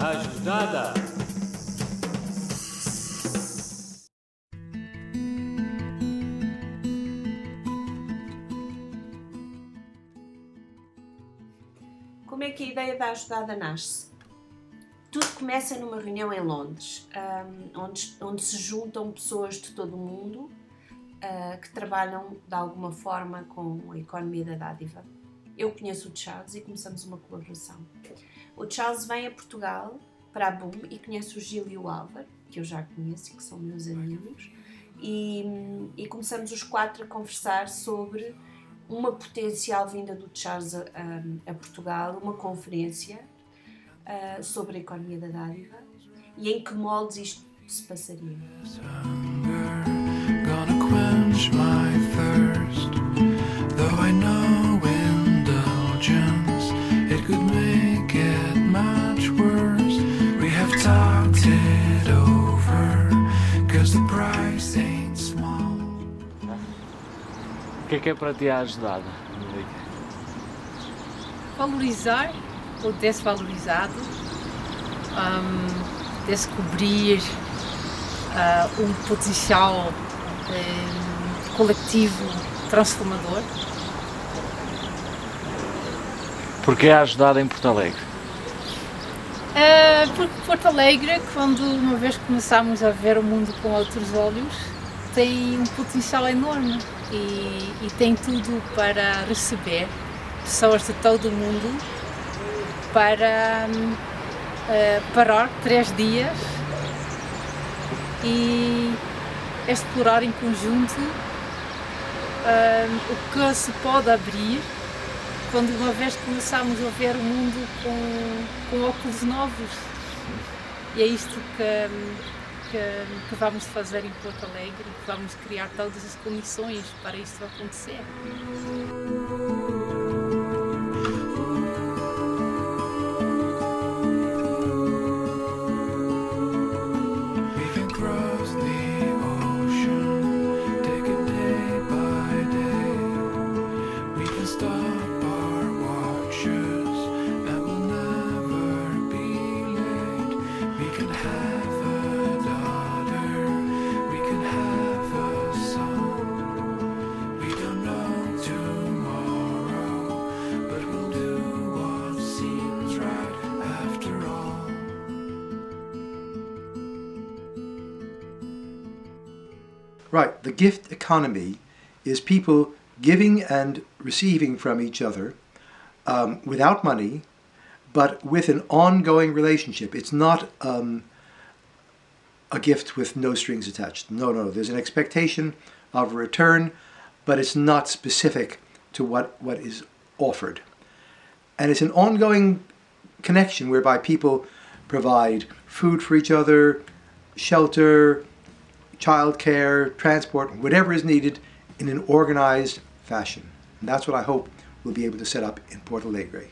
Ajudada! Como é que a ideia da ajudada nasce? Tudo começa numa reunião em Londres, onde se juntam pessoas de todo o mundo que trabalham de alguma forma com a economia da dádiva. Eu conheço o Charles e começamos uma colaboração. O Charles vem a Portugal para a Boom e conhece o Gil e o Álvaro, que eu já conheço e que são meus amigos, e começamos os quatro a conversar sobre uma potencial vinda do Charles a Portugal, uma conferência sobre a economia da dádiva e em que moldes isto se passaria. O que é para ti a ajudada? Valorizar o desvalorizado, descobrir um potencial coletivo transformador. Porquê a ajudada em Porto Alegre? Porque Porto Alegre, quando uma vez começamos a ver o mundo com outros olhos, tem um potencial enorme e tem tudo para receber pessoas de todo o mundo para parar 3 dias e explorar em conjunto o que se pode abrir quando uma vez começamos a ver o mundo com óculos novos. E é isto que vamos fazer em Porto Alegre, que vamos criar todas as condições para isto acontecer. Right, the gift economy is people giving and receiving from each other without money, but with an ongoing relationship. It's not a gift with no strings attached. No, there's an expectation of a return, but it's not specific to what is offered. And it's an ongoing connection whereby people provide food for each other, shelter, childcare, transport, whatever is needed in an organized fashion. And that's what I hope we'll be able to set up in Porto Alegre.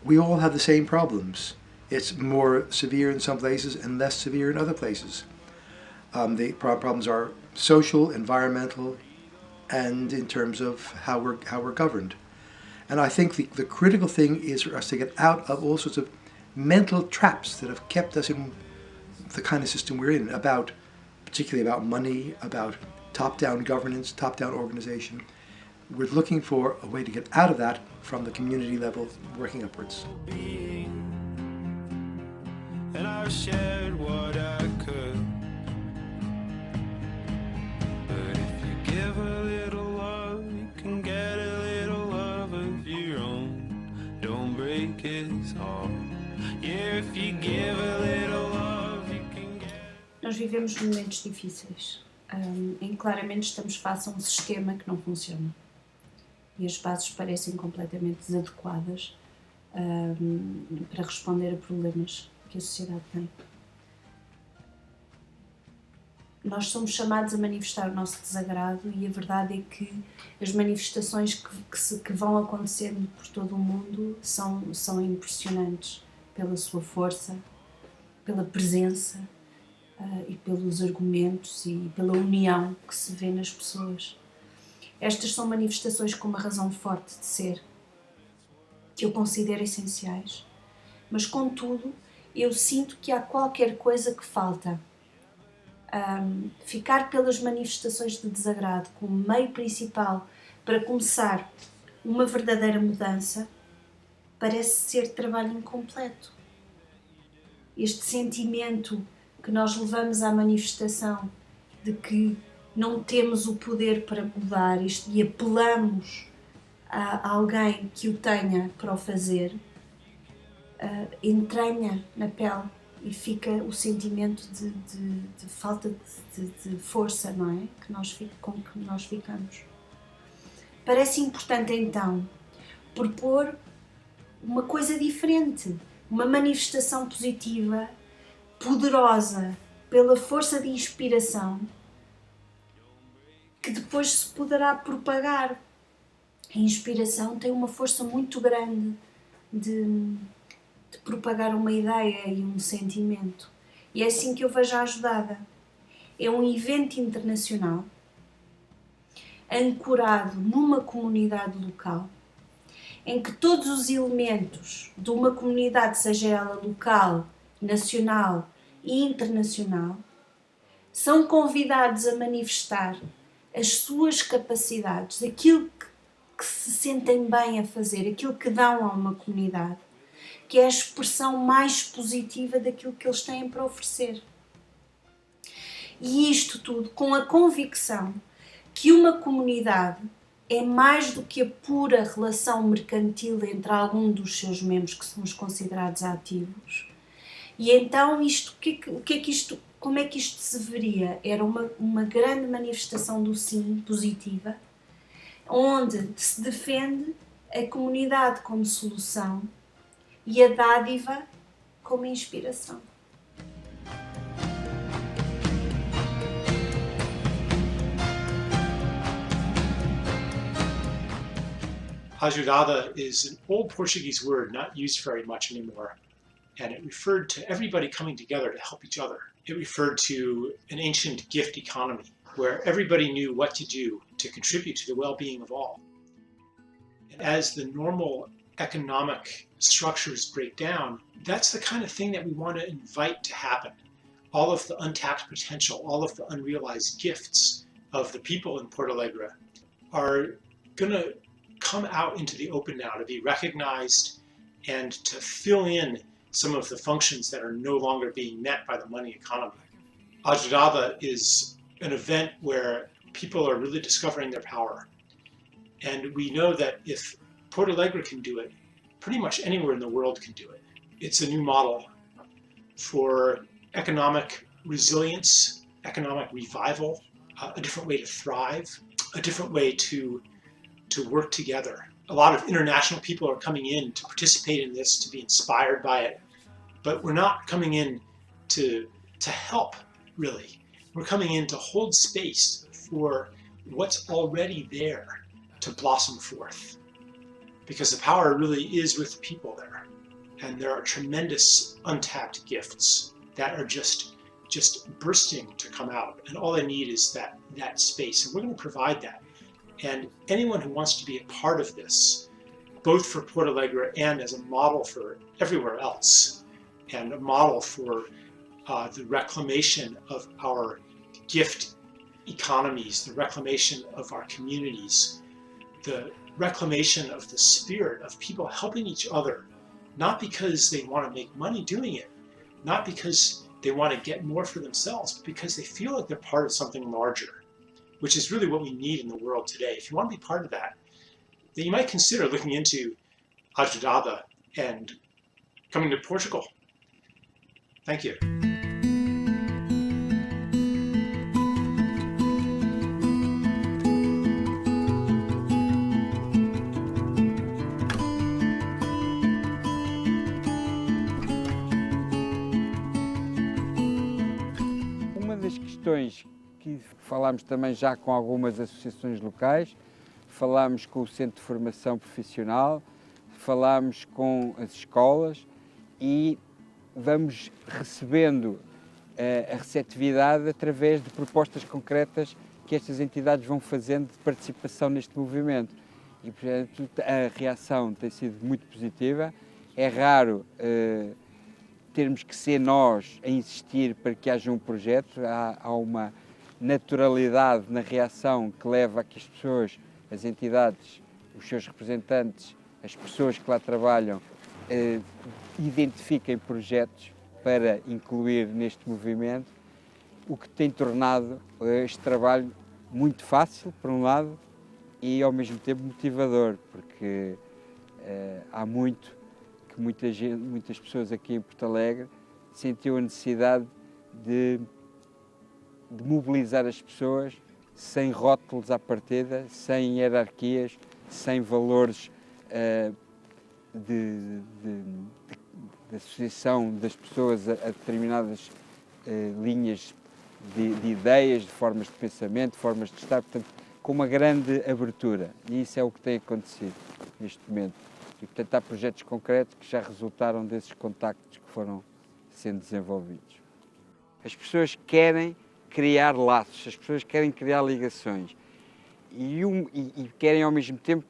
We all have the same problems. It's more severe in some places and less severe in other places. The problems are social, environmental, and in terms of how we're governed. And I think the critical thing is for us to get out of all sorts of mental traps that have kept us in the kind of system we're in, particularly about money, about top-down governance, top-down organization. We're looking for a way to get out of that from the community level, working upwards. And I've shared what I could. But if you give a little love, you can get a little love of your own. Don't break his heart. Yeah, if you give a little love, you can get... Nós vivemos momentos difíceis, em que claramente estamos face a um sistema que não funciona. E as bases parecem completamente desadequadas para responder a problemas que a sociedade tem. Nós somos chamados a manifestar o nosso desagrado e a verdade é que as manifestações que vão acontecendo por todo o mundo são impressionantes pela sua força, pela presença e pelos argumentos e pela união que se vê nas pessoas. Estas são manifestações com uma razão forte de ser, que eu considero essenciais, mas contudo eu sinto que há qualquer coisa que falta. Ficar pelas manifestações de desagrado como meio principal para começar uma verdadeira mudança parece ser trabalho incompleto. Este sentimento que nós levamos à manifestação de que não temos o poder para mudar isto e apelamos a alguém que o tenha para o fazer, entranha na pele e fica o sentimento de falta de força, não é? Com que nós ficamos. Parece importante então propor uma coisa diferente, uma manifestação positiva, poderosa, pela força de inspiração, que depois se poderá propagar. A inspiração tem uma força muito grande de propagar uma ideia e um sentimento. E é assim que eu vejo a Ajudada. É um evento internacional, ancorado numa comunidade local, em que todos os elementos de uma comunidade, seja ela local, nacional e internacional, são convidados a manifestar as suas capacidades, aquilo que se sentem bem a fazer, aquilo que dão a uma comunidade, que é a expressão mais positiva daquilo que eles têm para oferecer. E isto tudo com a convicção que uma comunidade é mais do que a pura relação mercantil entre algum dos seus membros que são os considerados ativos. E então como é que isto se veria? Era uma grande manifestação do sim positiva, onde se defende a comunidade como solução e a dádiva como inspiração. Ajudada is an old Portuguese word not used very much anymore, and it referred to everybody coming together to help each other. It referred to an ancient gift economy where everybody knew what to do to contribute to the well-being of all. And as the normal economic structures break down, that's the kind of thing that we want to invite to happen. All of the untapped potential, all of the unrealized gifts of the people in Porto Alegre are going to come out into the open now to be recognized and to fill in some of the functions that are no longer being met by the money economy. Ajudada is an event where people are really discovering their power. And we know that if Porto Alegre can do it, pretty much anywhere in the world can do it. It's a new model for economic resilience, economic revival, a different way to thrive, a different way to work together. A lot of international people are coming in to participate in this, to be inspired by it, but we're not coming in to help, really. We're coming in to hold space for what's already there to blossom forth. Because the power really is with the people there. And there are tremendous untapped gifts that are just bursting to come out. And all they need is that space. And we're going to provide that. And anyone who wants to be a part of this, both for Porto Alegre and as a model for everywhere else, and a model for the reclamation of our gift economies, the reclamation of our communities, the reclamation of the spirit of people helping each other, not because they want to make money doing it, not because they want to get more for themselves, but because they feel like they're part of something larger, which is really what we need in the world today. If you want to be part of that, then you might consider looking into Ajudada and coming to Portugal. Thank you. Uma das questões que falámos também já com algumas associações locais, falámos com o Centro de Formação Profissional, falámos com as escolas e vamos recebendo a receptividade através de propostas concretas que estas entidades vão fazendo de participação neste movimento. E, portanto, a reação tem sido muito positiva. É raro termos que ser nós a insistir para que haja um projeto. Há uma naturalidade na reação que leva a que as pessoas, as entidades, os seus representantes, as pessoas que lá trabalham, identifiquem projetos para incluir neste movimento, o que tem tornado este trabalho muito fácil, por um lado, e ao mesmo tempo motivador, porque há muito que muitas pessoas aqui em Porto Alegre sentiam a necessidade de mobilizar as pessoas sem rótulos à partida, sem hierarquias, sem valores de associação das pessoas a determinadas linhas de ideias, de formas de pensamento, de formas de estar, portanto, com uma grande abertura. E isso é o que tem acontecido neste momento. E, portanto, há projetos concretos que já resultaram desses contactos que foram sendo desenvolvidos. As pessoas querem criar laços, as pessoas querem criar ligações e querem, ao mesmo tempo,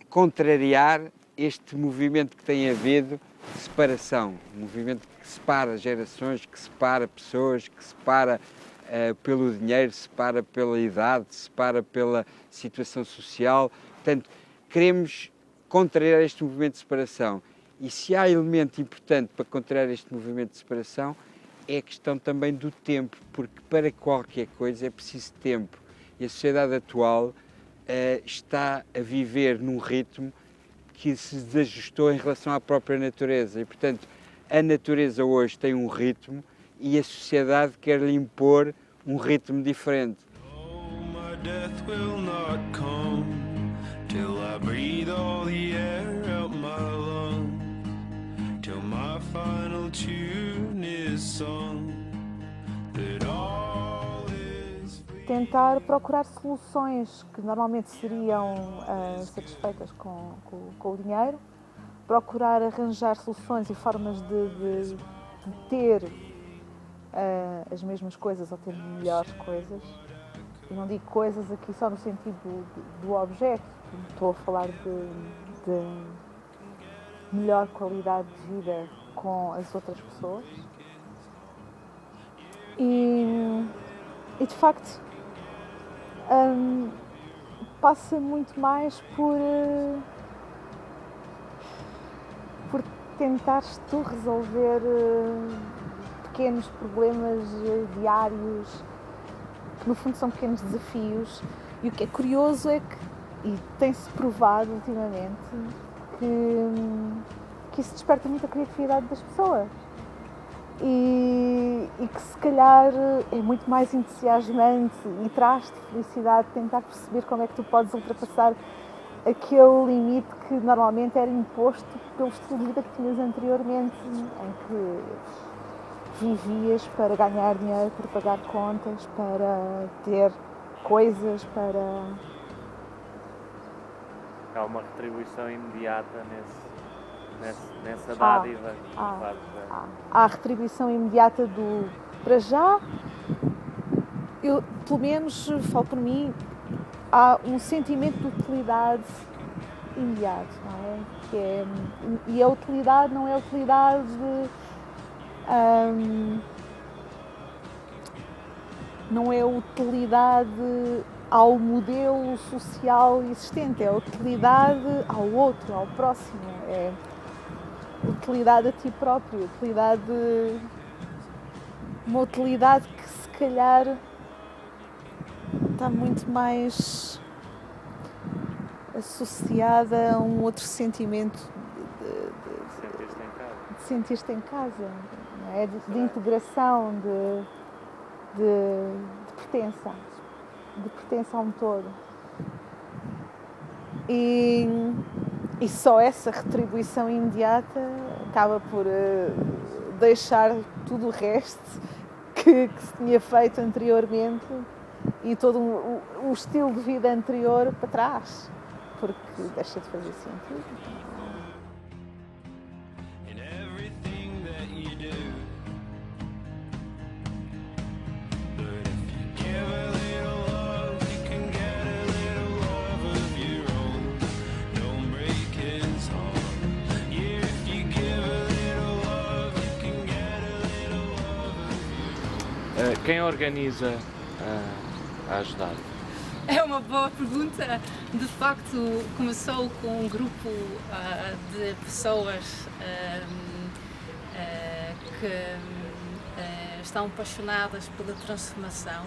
contrariar este movimento que tem havido de separação, um movimento que separa gerações, que separa pessoas, que separa pelo dinheiro, separa pela idade, separa pela situação social. Portanto, queremos contrariar este movimento de separação. E se há elemento importante para contrariar este movimento de separação, é a questão também do tempo, porque para qualquer coisa é preciso tempo. E a sociedade atual está a viver num ritmo que se desajustou em relação à própria natureza. E, portanto, a natureza hoje tem um ritmo e a sociedade quer lhe impor um ritmo diferente. Oh, my death will not come till I breathe all the air out my lungs, till my final tune is sung, that all is free. Tentar procurar soluções que normalmente seriam satisfeitas com o dinheiro, procurar arranjar soluções e formas de ter as mesmas coisas ou ter melhores coisas. E não digo coisas aqui só no sentido do objeto, estou a falar de melhor qualidade de vida com as outras pessoas. E de facto passa muito mais por tentares tu resolver pequenos problemas diários, que no fundo são pequenos desafios. E o que é curioso é que, e tem-se provado ultimamente, que isso desperta muita criatividade das pessoas. E que se calhar é muito mais entusiasmante e traz-te felicidade tentar perceber como é que tu podes ultrapassar aquele limite que normalmente era imposto pelo estilo de vida que tinhas anteriormente, em que vivias para ganhar dinheiro, para pagar contas, para ter coisas, para... Há uma retribuição imediata nessa dádiva. Há a retribuição imediata do para já. Eu, pelo menos, falo por mim, há um sentimento de utilidade imediato, não é? E a utilidade não é a utilidade não é a utilidade ao modelo social existente, é a utilidade ao outro, ao próximo, é utilidade a ti próprio, uma utilidade que se calhar está muito mais associada a um outro sentimento de sentir-te em casa, não é? De integração, de pertença a um todo. E só essa retribuição imediata acaba por deixar tudo o resto que se tinha feito anteriormente e todo o estilo de vida anterior para trás, porque deixa de fazer sentido. Quem organiza a ajudada? É uma boa pergunta. De facto, começou com um grupo de pessoas que estão apaixonadas pela transformação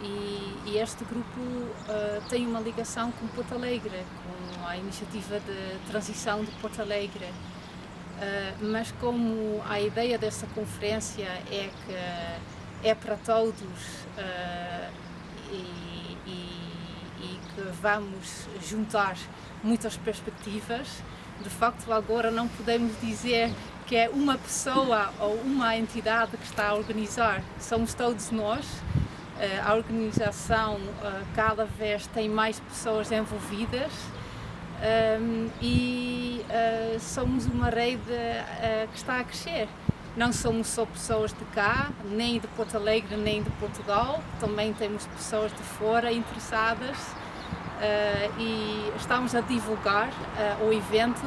e este grupo tem uma ligação com Porto Alegre, com a iniciativa de transição de Porto Alegre. Mas como a ideia dessa conferência é que é para todos e que vamos juntar muitas perspectivas, de facto agora não podemos dizer que é uma pessoa ou uma entidade que está a organizar, somos todos nós. A organização cada vez tem mais pessoas envolvidas e somos uma rede que está a crescer. Não somos só pessoas de cá, nem de Porto Alegre, nem de Portugal, também temos pessoas de fora interessadas e estamos a divulgar o evento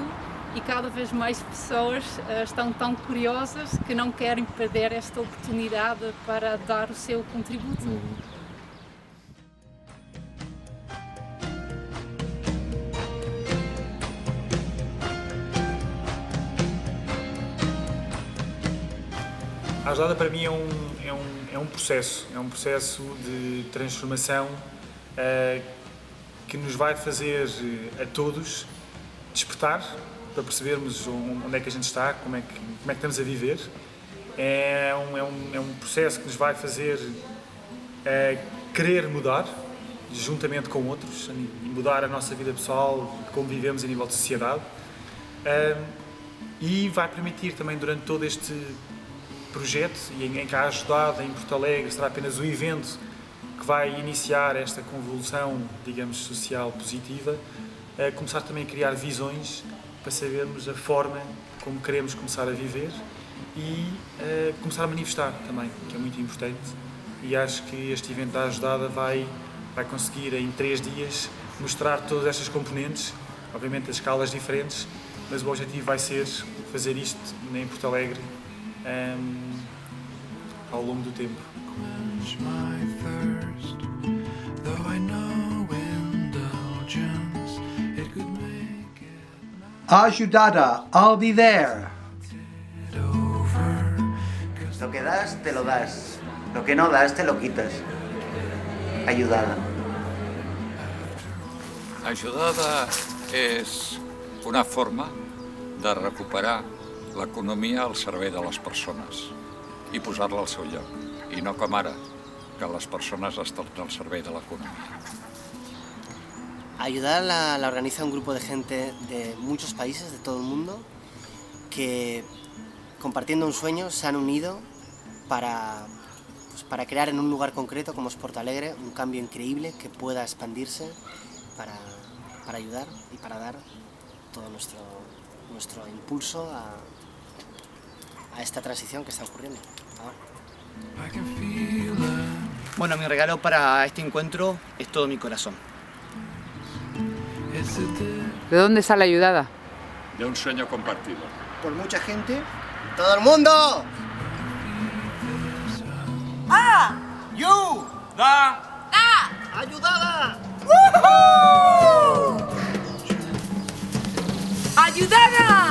e cada vez mais pessoas estão tão curiosas que não querem perder esta oportunidade para dar o seu contributo. A ajudada para mim é um processo de transformação que nos vai fazer a todos despertar para percebermos onde é que a gente está, como é que estamos a viver. É um processo que nos vai fazer querer mudar, juntamente com outros, mudar a nossa vida pessoal, como vivemos a nível de sociedade, e vai permitir também durante todo este projeto, e em que a ajudada em Porto Alegre será apenas o evento que vai iniciar esta convulsão, digamos, social positiva, começar também a criar visões para sabermos a forma como queremos começar a viver e começar a manifestar também, que é muito importante. E acho que este evento da ajudada vai conseguir em 3 dias mostrar todas estas componentes, obviamente as escalas diferentes, mas o objetivo vai ser fazer isto em Porto Alegre ao longo do tempo. Ajudada, I'll be there. Lo que das, te lo das. Lo que no das, te lo quitas. Ayudada. Ajudada és una forma de recuperar l'economia al servei de les persones i posar-la al seu lloc. I no com ara, que les persones estan al servei de l'economia. Ayudar la organiza un grupo de gente de muchos países, de todo el mundo, que compartiendo un sueño se han unido para crear en un lugar concreto como es Porto Alegre un cambio increíble que pueda expandirse para ayudar y para dar todo nuestro impulso a esta transición que está ocurriendo ahora. Bueno, mi regalo para este encuentro es todo mi corazón. ¿De dónde sale Ayudada? De un sueño compartido. Por mucha gente. ¡Todo el mundo! ¡Ah! ¡You! ¡Da! ¡Ayudada! ¡Ayudada!